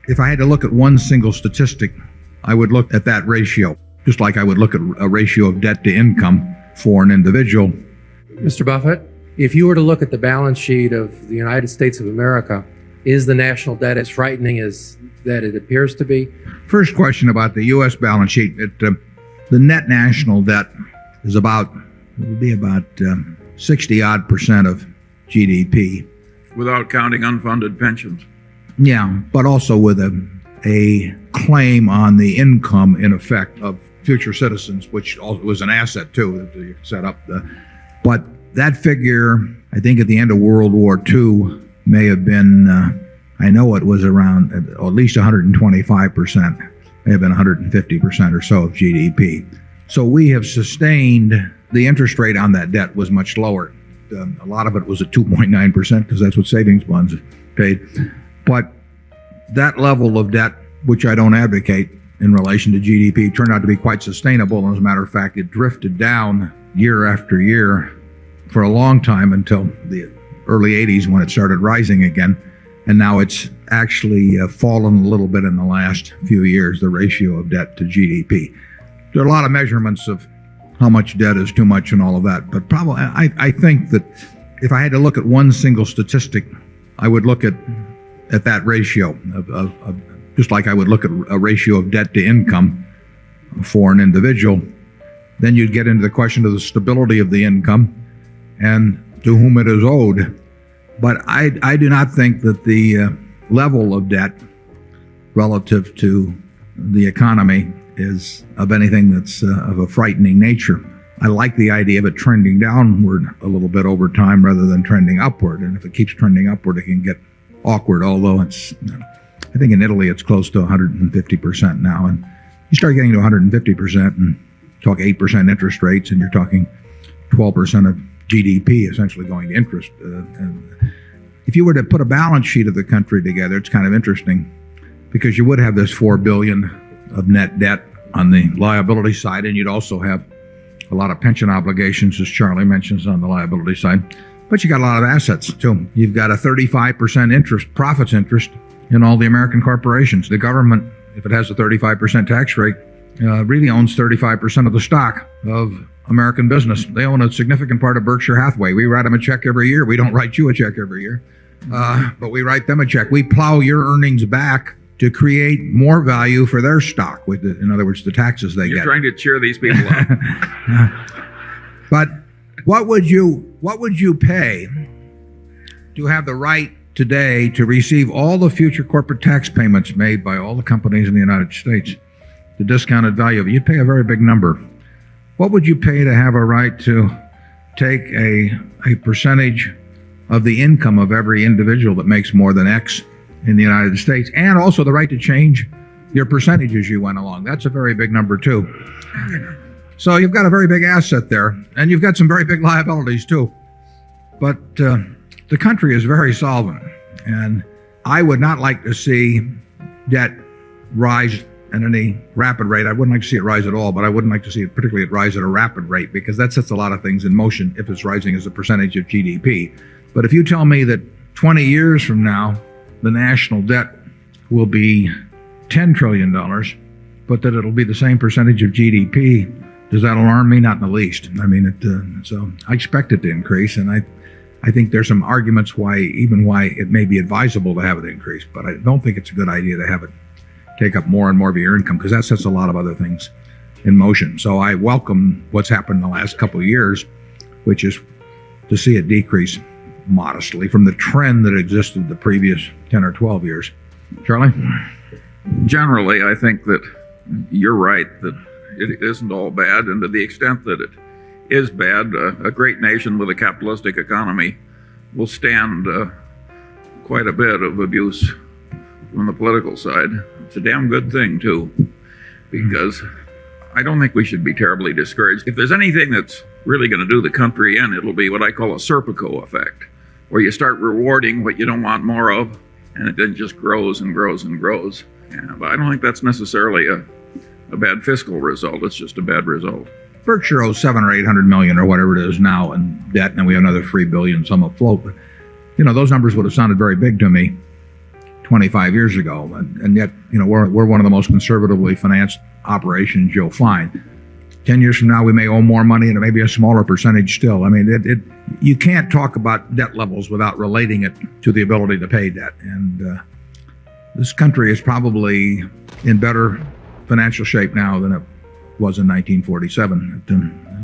If I had to look at one single statistic, I would look at that ratio, just like I would look at a ratio of debt to income for an individual. Mr. Buffett, if you were to look at the balance sheet of the United States of America, is the national debt as frightening as that it appears to be? First question about the U.S. balance sheet. The net national debt is about 60-odd% of GDP. Without counting unfunded pensions. Yeah, but also with a claim on the income, in effect, of future citizens, which also was an asset, too, that you set up. But that figure, I think at the end of World War II, may have been, I know it was around at least 125%, may have been 150% or so of GDP. So we have sustained, the interest rate on that debt was much lower. A lot of it was at 2.9% because that's what savings bonds paid. But that level of debt, which I don't advocate in relation to GDP, turned out to be quite sustainable. And as a matter of fact, it drifted down year after year for a long time until the early 80s when it started rising again. And now it's actually fallen a little bit in the last few years, the ratio of debt to GDP. There are a lot of measurements of how much debt is too much and all of that. But probably, I think that if I had to look at one single statistic, I would look at that ratio of just like I would look at a ratio of debt to income for an individual. Then you'd get into the question of the stability of the income and to whom it is owed. But I do not think that the level of debt relative to the economy is of anything that's of a frightening nature. I like the idea of it trending downward a little bit over time rather than trending upward. And if it keeps trending upward, it can get awkward, although it's, I think in Italy it's close to 150% now. And you start getting to 150% and talk 8% interest rates, and you're talking 12% of GDP essentially going to interest. And if you were to put a balance sheet of the country together, it's kind of interesting because you would have this $4 billion of net debt on the liability side, and you'd also have a lot of pension obligations, as Charlie mentions, on the liability side. But you got a lot of assets too. You've got a 35% interest, profits interest in all the American corporations. The government, if it has a 35% tax rate, really owns 35% of the stock of American business. They own a significant part of Berkshire Hathaway. We write them a check every year. We don't write you a check every year, but we write them a check. We plow your earnings back to create more value for their stock, in other words, the taxes they get. You're trying to cheer these people up. But what would you pay to have the right today to receive all the future corporate tax payments made by all the companies in the United States? The discounted value of it. You'd pay a very big number. What would you pay to have a right to take a percentage of the income of every individual that makes more than X in the United States, and also the right to change your percentage as you went along? That's a very big number too. So you've got a very big asset there, and you've got some very big liabilities too. But the country is very solvent, and I would not like to see debt rise at any rapid rate. I wouldn't like to see it rise at all, but I wouldn't like to see it particularly rise at a rapid rate because that sets a lot of things in motion if it's rising as a percentage of GDP. But if you tell me that 20 years from now, the national debt will be $10 trillion, but that it'll be the same percentage of GDP, does that alarm me? Not in the least. I mean, so I expect it to increase, and I think there's some arguments why it may be advisable to have it increase, but I don't think it's a good idea to have it take up more and more of your income because that sets a lot of other things in motion. So I welcome what's happened in the last couple of years, which is to see it decrease modestly from the trend that existed the previous 10 or 12 years. Charlie? Generally, I think that you're right, that it isn't all bad, and to the extent that it is bad, a great nation with a capitalistic economy will stand quite a bit of abuse from the political side. It's a damn good thing, too, because I don't think we should be terribly discouraged. If there's anything that's really going to do the country in, it'll be what I call a Serpico effect, where you start rewarding what you don't want more of, and it then just grows and grows and grows. Yeah, but I don't think that's necessarily a bad fiscal result. It's just a bad result. Berkshire owes $700 or $800 million or whatever it is now in debt, and we have another $3 billion some afloat. But, those numbers would have sounded very big to me 25 years ago. And yet, we're one of the most conservatively financed operations you'll find. 10 years from now, we may owe more money and it may be a smaller percentage still. I mean, you can't talk about debt levels without relating it to the ability to pay debt. And this country is probably in better financial shape now than it was in 1947.